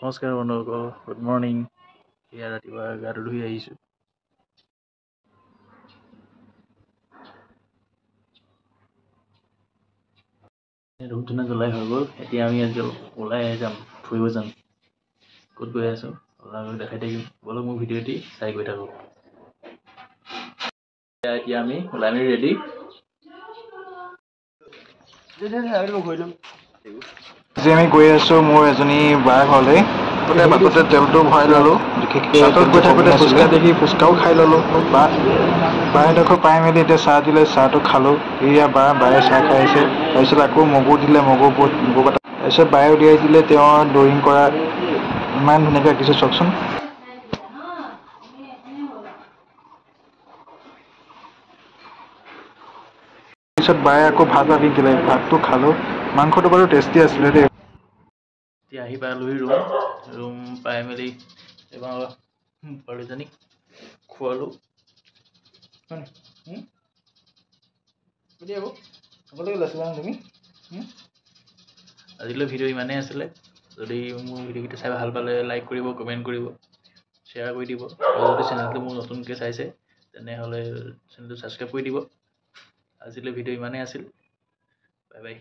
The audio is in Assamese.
নমস্কাৰ বন্ধুসকল, গুড মৰ্ণিং। এয়া ৰাতিপুৱা গাটো ধুই আহিছোঁ। ধূপ ধূনা জ্বলাই হৈ গ'ল। এতিয়া আমি আজি ওলাই যাম, ফুৰিব যাম। ক'ত গৈ আছোঁ আপোনালোকক দেখাই থাকিম। বলক মোৰ ভিডিঅ'টি চাই গৈ থাকক। এতিয়া আমি ওলাই মেলি ৰেডি। আজি আমি গৈ আছোঁ মোৰ এজনী বাৰ ঘৰলৈ। বাটতে তেলটো ভৰাই ল'লোঁ। বাটত গৈ থাকোঁতে ফুচকা দেখি ফুচকাও খাই ল'লোঁ। বাৰডোখৰ পাই মেলি এতিয়া চাহ দিলে, চাহটো খালোঁ। এয়া বায়ে চাহ খাই আছে। তাৰপিছত আকৌ মগু দিলে, মগু কটা। তাৰপিছত বায়ে উলিয়াই দিলে তেওঁৰ ড্ৰয়িং কৰা। ইমান ধুনীয়াকৈ আঁকিছে চাওকচোন। তাৰপিছত বায়ে আকৌ ভাত আনি দিলে, ভাতটো খালোঁ। মাংসটো বাৰু টেষ্টি আছিলে দেই। এতিয়া আহি পালোহি ৰুম পাই মেলি এবাৰ পোৱালীজনীক খোৱালোঁ। আজিলৈ ভিডিঅ' ইমানেই আছিলে। যদি মোৰ ভিডিঅ'কেইটা চাই ভাল পালে লাইক কৰিব, কমেণ্ট কৰিব, শ্বেয়াৰ কৰি দিব। আৰু যদি চেনেলটো মোৰ নতুনকৈ চাইছে তেনেহ'লে চেনেলটো ছাবস্ক্ৰাইব কৰি দিব। আজিলৈ ভিডিঅ' ইমানেই আছিল। Bye bye.